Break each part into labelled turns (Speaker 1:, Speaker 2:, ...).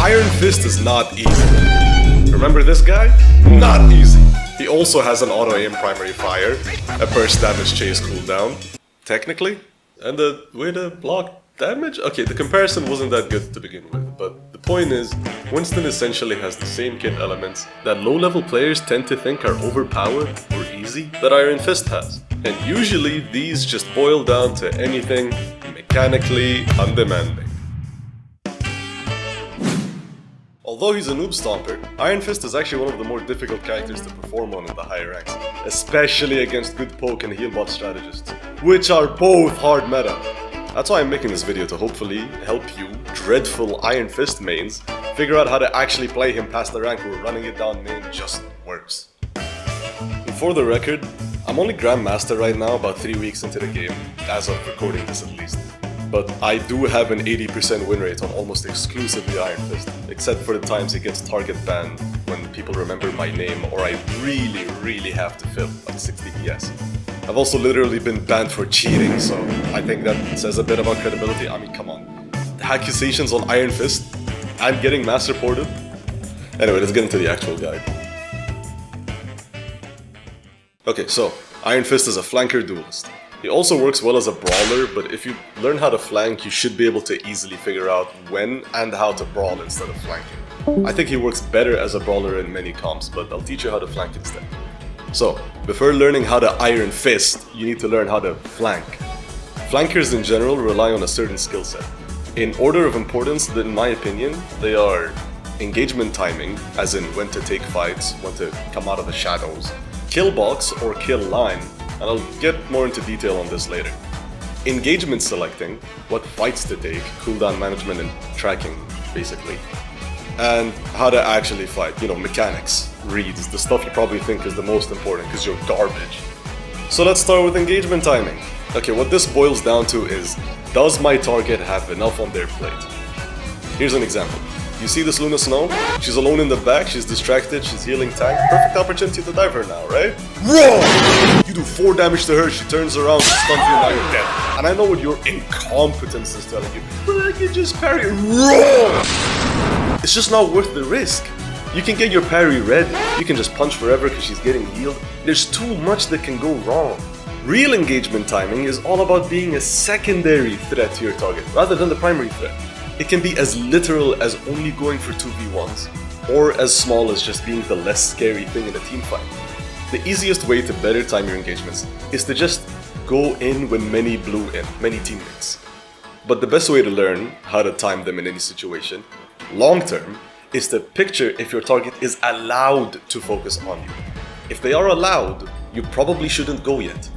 Speaker 1: Iron Fist is not easy. Remember this guy? Not easy. He also has an auto-aim primary fire, a burst damage chase cooldown, technically, and a way to block damage? Okay, the comparison wasn't that good to begin with, but the point is, Winston essentially has the same kit elements that low-level players tend to think are overpowered or easy that Iron Fist has. And usually these just boil down to anything mechanically undemanding. Although he's a noob stomper, Iron Fist is actually one of the more difficult characters to perform on in the higher ranks, especially against good poke and heal bot strategists, which are both hard meta. That's why I'm making this video, to hopefully help you, dreadful Iron Fist mains, figure out how to actually play him past the rank where running it down main just works. And for the record, I'm only Grandmaster right now, about 3 weeks into the game, as of recording this at least. But I do have an 80% win rate on almost exclusively Iron Fist, except for the times he gets target banned when people remember my name or I really have to fill like 60 PS. I've also literally been banned for cheating, so I think that says a bit about credibility. I mean, come on. The accusations on Iron Fist and getting master ported? Anyway, let's get into the actual guide. Okay, so Iron Fist is a flanker duelist. He also works well as a brawler, but if you learn how to flank, you should be able to easily figure out when and how to brawl instead of flanking. I think he works better as a brawler in many comps, but I'll teach you how to flank instead. So, before learning how to Iron Fist, you need to learn how to flank. Flankers in general rely on a certain skill set. In order of importance, in my opinion, they are engagement timing, as in when to take fights, when to come out of the shadows, killbox or kill line, and I'll get more into detail on this later. Engagement selecting, what fights to take, cooldown management and tracking, basically. And how to actually fight, mechanics, reads, the stuff you probably think is the most important because you're garbage. So let's start with engagement timing. Okay, what this boils down to is, does my target have enough on their plate? Here's an example. You see this Luna Snow? She's alone in the back, she's distracted, she's healing tank. Perfect opportunity to dive her now, right? Wrong! You do 4 damage to her, she turns around, stuns you, now you're dead. And I know what your incompetence is telling you, but I can just parry it. Wrong! It's just not worth the risk. You can get your parry red, you can just punch forever because she's getting healed. There's too much that can go wrong. Real engagement timing is all about being a secondary threat to your target, rather than the primary threat. It can be as literal as only going for 2v1s, or as small as just being the less scary thing in a team fight. The easiest way to better time your engagements is to just go in when many blew in, many teammates. But the best way to learn how to time them in any situation, long term, is to picture if your target is allowed to focus on you. If they are allowed, you probably shouldn't go yet.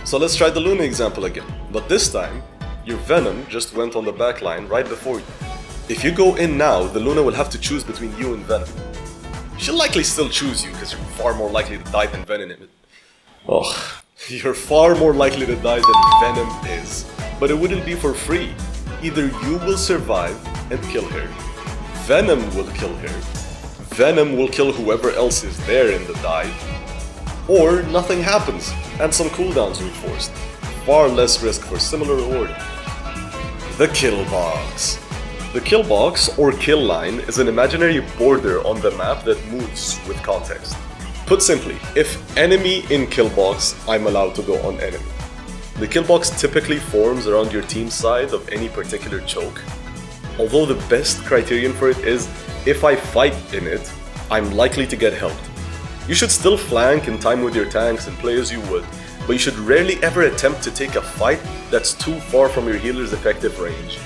Speaker 1: So let's try the Luna example again, but this time, your Venom just went on the back line right before you. If you go in now, the Luna will have to choose between you and Venom. She'll likely still choose you because you're far more likely to die than Venom is. Oh, you're far more likely to die than Venom is. But it wouldn't be for free. Either you will survive and kill her, Venom will kill her, Venom will kill whoever else is there in the dive, or nothing happens and some cooldowns are forced. Far less risk for similar reward. The killbox. The killbox or kill line is an imaginary border on the map that moves with context. Put simply, if enemy in killbox, I'm allowed to go on enemy. The killbox typically forms around your team side of any particular choke, although the best criterion for it is if I fight in it, I'm likely to get helped. You should still flank and time with your tanks and play as you would, but you should rarely ever attempt to take a fight that's too far from your healer's effective range,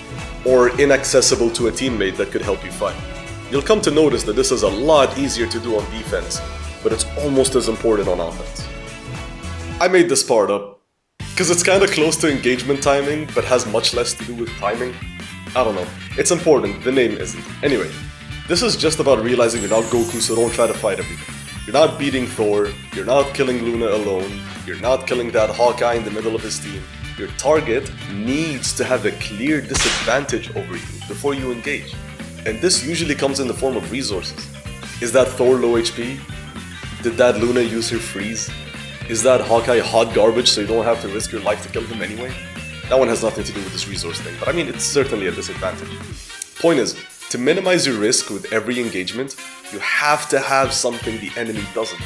Speaker 1: or inaccessible to a teammate that could help you fight. You'll come to notice that this is a lot easier to do on defense, but it's almost as important on offense. I made this part up, because it's kinda close to engagement timing, but has much less to do with timing. I don't know, it's important, the name isn't. Anyway, this is just about realizing you're not Goku, so don't try to fight everything. You're not beating Thor, you're not killing Luna alone, you're not killing that Hawkeye in the middle of his team. Your target needs to have a clear disadvantage over you before you engage. And this usually comes in the form of resources. Is that Thor low HP? Did that Luna use her freeze? Is that Hawkeye hot garbage so you don't have to risk your life to kill him anyway? That one has nothing to do with this resource thing, but I mean, it's certainly a disadvantage. Point is, To minimize your risk with every engagement, you have to have something the enemy doesn't.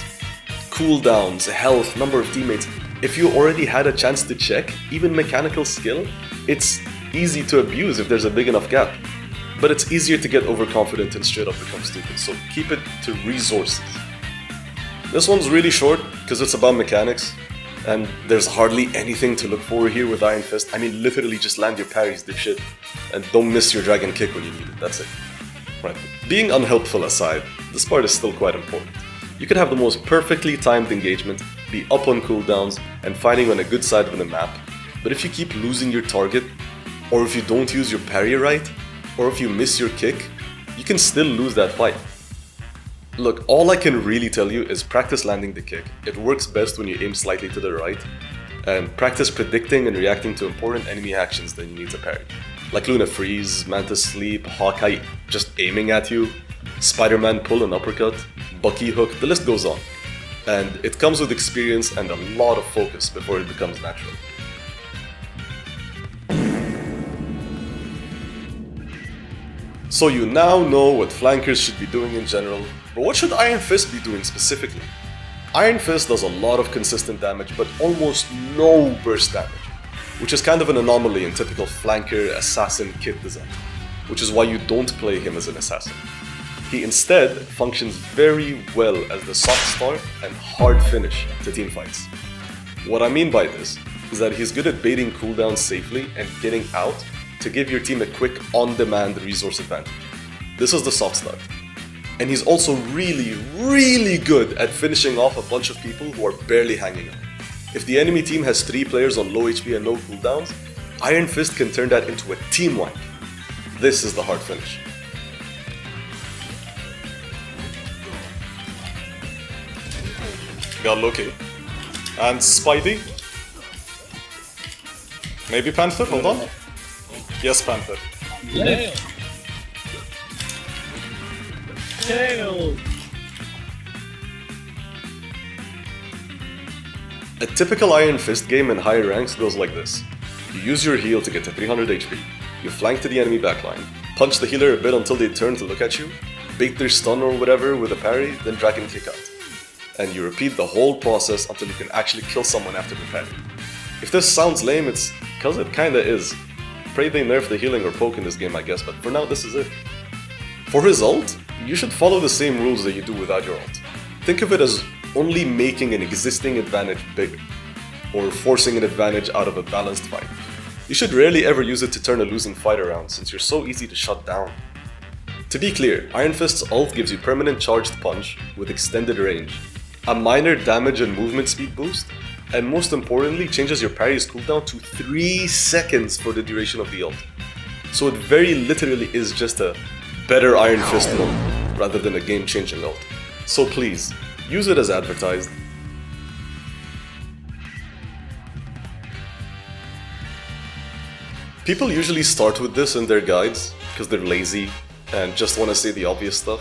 Speaker 1: Cooldowns, health, number of teammates. If you already had a chance to check, even mechanical skill, it's easy to abuse if there's a big enough gap. But it's easier to get overconfident and straight up become stupid, so keep it to resources. This one's really short because it's about mechanics, and there's hardly anything to look for here with Iron Fist. I mean, literally just land your parries, dipshit, and don't miss your dragon kick when you need it, that's it. Right, being unhelpful aside, this part is still quite important. You can have the most perfectly timed engagement, be up on cooldowns, and fighting on a good side of the map, but if you keep losing your target, or if you don't use your parry right, or if you miss your kick, you can still lose that fight. Look, all I can really tell you is practice landing the kick. It works best when you aim slightly to the right, and practice predicting and reacting to important enemy actions that you need to parry. Like Luna Freeze, Mantis Sleep, Hawkeye just aiming at you, Spider-Man pull and uppercut, Bucky hook, the list goes on. And it comes with experience and a lot of focus before it becomes natural. So you now know what flankers should be doing in general, but what should Iron Fist be doing specifically? Iron Fist does a lot of consistent damage, but almost no burst damage, which is kind of an anomaly in typical flanker assassin kit design, which is why you don't play him as an assassin. He instead functions very well as the soft start and hard finish to teamfights. What I mean by this is that he's good at baiting cooldowns safely and getting out to give your team a quick on-demand resource advantage. This is the soft start. And he's also really good at finishing off a bunch of people who are barely hanging on. If the enemy team has 3 players on low HP and no cooldowns, Iron Fist can turn that into a team wipe. This is the hard finish. Got Loki. And Spidey. Maybe Panther, hold on. Yes, Panther.
Speaker 2: Tail! Tail!
Speaker 1: A typical Iron Fist game in higher ranks goes like this. You use your heal to get to 300 HP, you flank to the enemy backline, punch the healer a bit until they turn to look at you, bait their stun or whatever with a parry, then dragon kick out. And you repeat the whole process until you can actually kill someone after the parry. If this sounds lame, it's cause it kinda is. Pray they nerf the healing or poke in this game, I guess, but for now this is it. For his ult, you should follow the same rules that you do without your ult. Think of it as only making an existing advantage bigger, or forcing an advantage out of a balanced fight. You should rarely ever use it to turn a losing fight around, since you're so easy to shut down. To be clear, Iron Fist's ult gives you permanent charged punch with extended range, a minor damage and movement speed boost, and most importantly changes your parry's cooldown to 3 seconds for the duration of the ult. So it very literally is just a better Iron Fist ult, rather than a game-changing ult. So please, use it as advertised. People usually start with this in their guides, because they're lazy and just want to say the obvious stuff,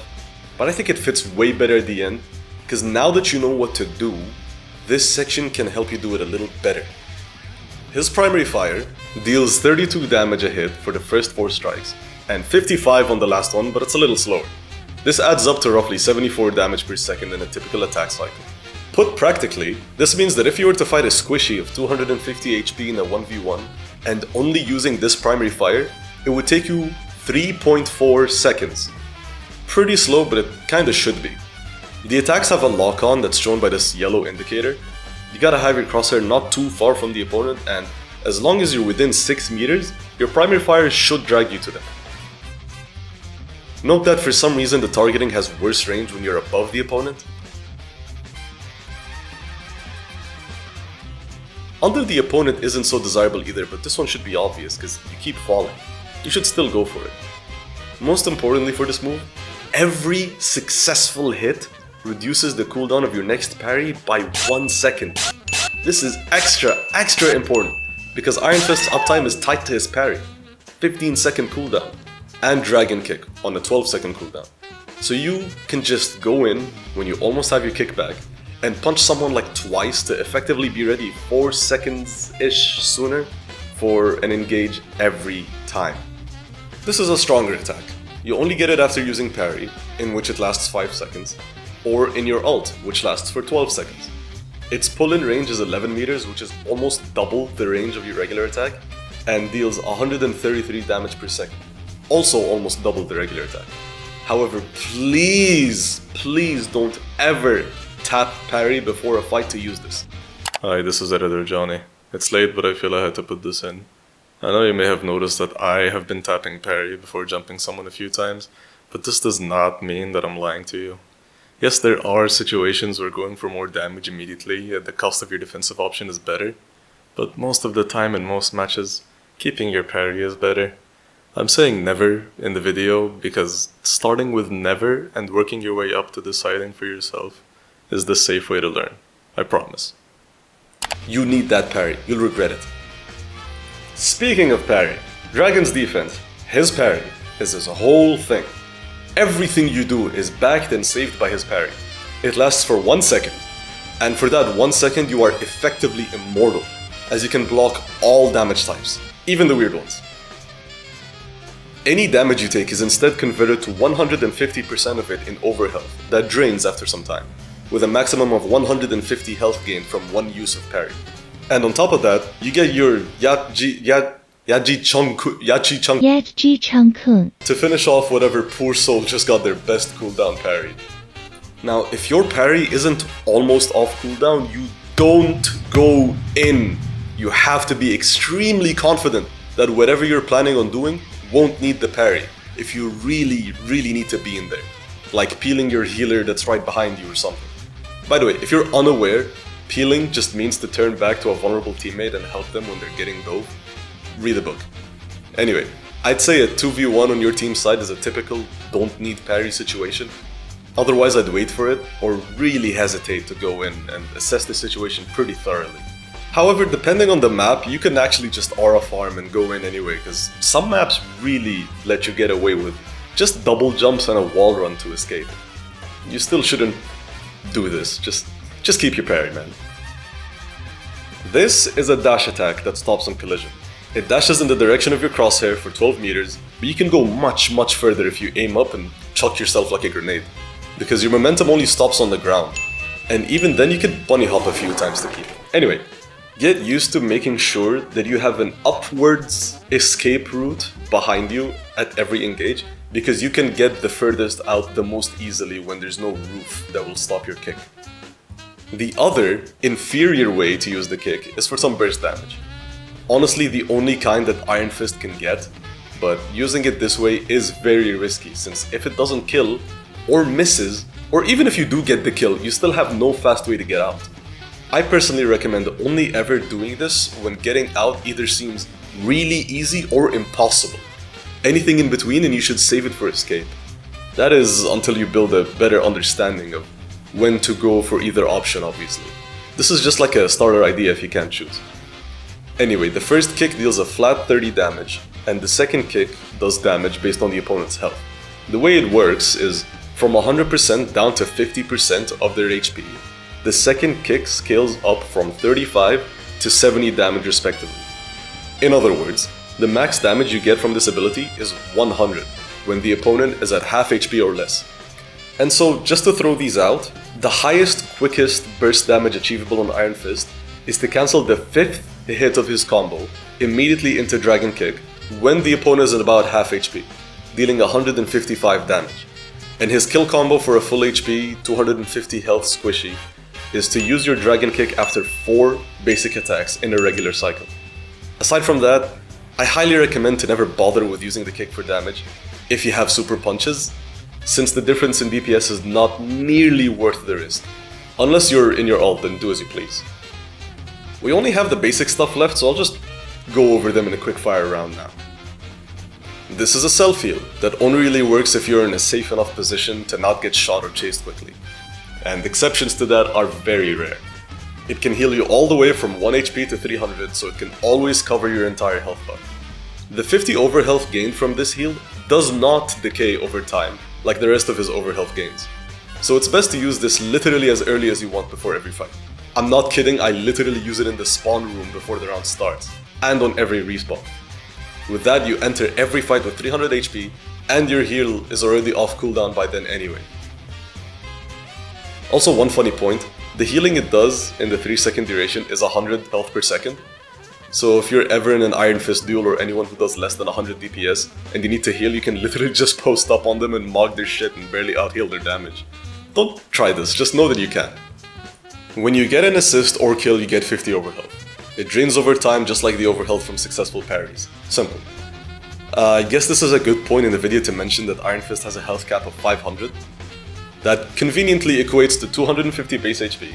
Speaker 1: but I think it fits way better at the end, because now that you know what to do, this section can help you do it a little better. His primary fire deals 32 damage a hit for the first 4 strikes, and 55 on the last one, but it's a little slower. This adds up to roughly 74 damage per second in a typical attack cycle. Put practically, this means that if you were to fight a squishy of 250 HP in a 1v1, and only using this primary fire, it would take you 3.4 seconds. Pretty slow, but it kinda should be. The attacks have a lock-on that's shown by this yellow indicator. You gotta have your crosshair not too far from the opponent, and as long as you're within 6 meters, your primary fire should drag you to them. Note that for some reason the targeting has worse range when you're above the opponent. Under the opponent isn't so desirable either, but this one should be obvious because you keep falling. You should still go for it. Most importantly for this move, every successful hit reduces the cooldown of your next parry by 1 second. This is extra important, because Iron Fist's uptime is tied to his parry, 15-second cooldown, and dragon kick on a 12-second cooldown. So you can just go in when you almost have your kickback, and punch someone like twice to effectively be ready 4 seconds-ish sooner for an engage every time. This is a stronger attack. You only get it after using Parry, in which it lasts 5 seconds, or in your ult, which lasts for 12 seconds. Its pull-in range is 11 meters, which is almost double the range of your regular attack, and deals 133 damage per second, also almost double the regular attack. However, please don't ever tap Parry before a fight to use this. Hi, this is editor Jawny. It's late, but I feel I had to put this in. I know you may have noticed that I have been tapping Parry before jumping someone a few times, but this does not mean that I'm lying to you. Yes, there are situations where going for more damage immediately at the cost of your defensive option is better, but most of the time in most matches, keeping your parry is better. I'm saying never in the video because starting with never and working your way up to deciding for yourself is the safe way to learn. I promise. You need that parry, you'll regret it. Speaking of parry, Dragon's defense, his parry, is his whole thing. Everything you do is backed and saved by his parry. It lasts for 1 second, and for that 1 second you are effectively immortal, as you can block all damage types, even the weird ones. Any damage you take is instead converted to 150% of it in overhealth that drains after some time, with a maximum of 150 health gain from one use of parry. And on top of that, you get your Yachi Changkun to finish off whatever poor soul just got their best cooldown parry. Now, if your parry isn't almost off cooldown, you don't go in. You have to be extremely confident that whatever you're planning on doing won't need the parry if you really need to be in there. Like peeling your healer that's right behind you or something. By the way, if you're unaware, peeling just means to turn back to a vulnerable teammate and help them when they're getting dove. Read the book. Anyway, I'd say a 2v1 on your team's side is a typical don't need parry situation. Otherwise I'd wait for it or really hesitate to go in and assess the situation pretty thoroughly. However, depending on the map, you can actually just aura farm and go in anyway, because some maps really let you get away with just double jumps and a wall run to escape. You still shouldn't do this, just keep your parry, man. This is a dash attack that stops on collision. It dashes in the direction of your crosshair for 12 meters, but you can go much further if you aim up and chuck yourself like a grenade, because your momentum only stops on the ground, and even then you can bunny hop a few times to keep it. Anyway, get used to making sure that you have an upwards escape route behind you at every engage, because you can get the furthest out the most easily when there's no roof that will stop your kick. The other, inferior way to use the kick is for some burst damage. Honestly, the only kind that Iron Fist can get, but using it this way is very risky, since if it doesn't kill, or misses, or even if you do get the kill, you still have no fast way to get out. I personally recommend only ever doing this when getting out either seems really easy or impossible. Anything in between and you should save it for escape. That is until you build a better understanding of when to go for either option, obviously. This is just like a starter idea if you can't choose. Anyway, the first kick deals a flat 30 damage, and the second kick does damage based on the opponent's health. The way it works is from 100% down to 50% of their HP. The second kick scales up from 35 to 70 damage respectively. In other words, the max damage you get from this ability is 100 when the opponent is at half HP or less. And so, just to throw these out, the highest, quickest burst damage achievable on Iron Fist is to cancel the 5th hit of his combo immediately into Dragon Kick when the opponent is at about half HP, dealing 155 damage. And his kill combo for a full HP, 250 health squishy is to use your Dragon Kick after 4 basic attacks in a regular cycle. Aside from that, I highly recommend to never bother with using the kick for damage if you have super punches, since the difference in DPS is not nearly worth the risk. Unless you're in your ult, then do as you please. We only have the basic stuff left, so I'll just go over them in a quick fire round now. This is a self heal that only really works if you're in a safe enough position to not get shot or chased quickly. And exceptions to that are very rare. It can heal you all the way from 1 HP to 300, so it can always cover your entire health bar. The 50 overhealth gained from this heal does not decay over time, like the rest of his overhealth gains. So it's best to use this literally as early as you want before every fight. I'm not kidding, I literally use it in the spawn room before the round starts, and on every respawn. With that, you enter every fight with 300 HP, and your heal is already off cooldown by then anyway. Also, one funny point, the healing it does in the 3-second duration is 100 health per second. So if you're ever in an Iron Fist duel or anyone who does less than 100 DPS and you need to heal, you can literally just post up on them and mog their shit and barely out-heal their damage. Don't try this, just know that you can. When you get an assist or kill, you get 50 overhealth. It drains over time just like the overhealth from successful parries. Simple. I guess this is a good point in the video to mention that Iron Fist has a health cap of 500. That conveniently equates to 250 base HP,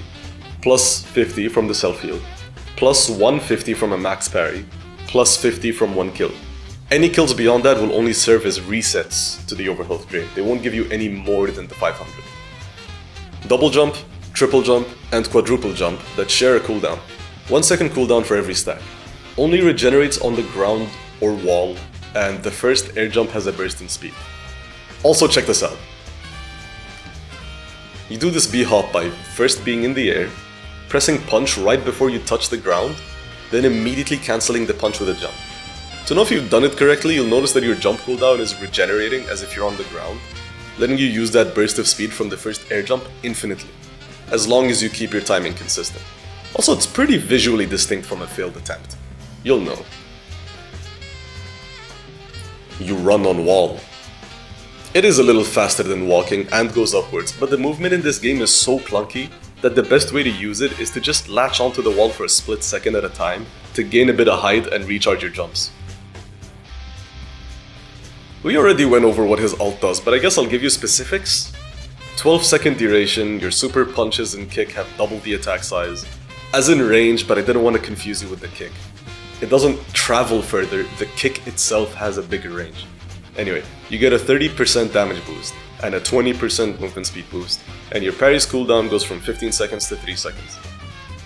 Speaker 1: plus 50 from the self-heal, plus 150 from a max parry, plus 50 from one kill. Any kills beyond that will only serve as resets to the overhealth drain. They won't give you any more than the 500. Double jump, triple jump, and quadruple jump that share a cooldown. 1 second cooldown for every stack. Only regenerates on the ground or wall, and the first air jump has a burst in speed. Also check this out. You do this B-hop by first being in the air, pressing punch right before you touch the ground, then immediately cancelling the punch with a jump. To know if you've done it correctly, you'll notice that your jump cooldown is regenerating as if you're on the ground, letting you use that burst of speed from the first air jump infinitely, as long as you keep your timing consistent. Also, it's pretty visually distinct from a failed attempt. You'll know. You run on wall. It is a little faster than walking and goes upwards, but the movement in this game is so clunky that the best way to use it is to just latch onto the wall for a split second at a time to gain a bit of height and recharge your jumps. We already went over what his ult does, but I guess I'll give you specifics. 12-second duration, your super punches and kick have double the attack size. As in range, but I didn't want to confuse you with the kick. It doesn't travel further, the kick itself has a bigger range. Anyway, you get a 30% damage boost and a 20% movement speed boost, and your parry's cooldown goes from 15 seconds to 3 seconds.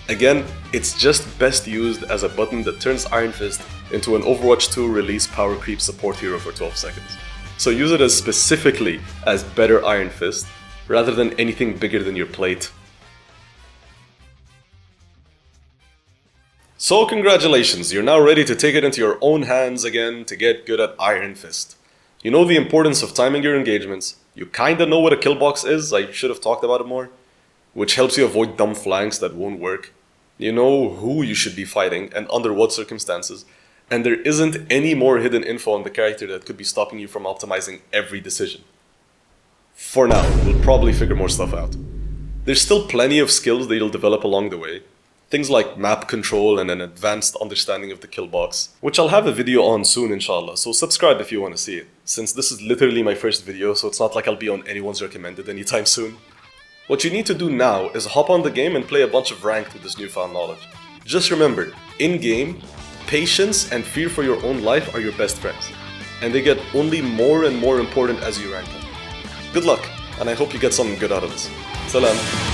Speaker 1: Again, it's just best used as a button that turns Iron Fist into an Overwatch 2 release power creep support hero for 12 seconds. So use it as specifically as better Iron Fist, rather than anything bigger than your plate. So congratulations, you're now ready to take it into your own hands again to get good at Iron Fist. You know the importance of timing your engagements, you kinda know what a killbox is, I should have talked about it more, which helps you avoid dumb flanks that won't work. You know who you should be fighting and under what circumstances, and there isn't any more hidden info on the character that could be stopping you from optimizing every decision. For now, we'll probably figure more stuff out. There's still plenty of skills that you'll develop along the way. Things like map control and an advanced understanding of the killbox, which I'll have a video on soon inshallah, so subscribe if you want to see it, since this is literally my first video, so it's not like I'll be on anyone's recommended anytime soon. What you need to do now is hop on the game and play a bunch of ranked with this newfound knowledge. Just remember, in-game, patience and fear for your own life are your best friends, and they get only more and more important as you rank up. Good luck, and I hope you get something good out of this. Salam.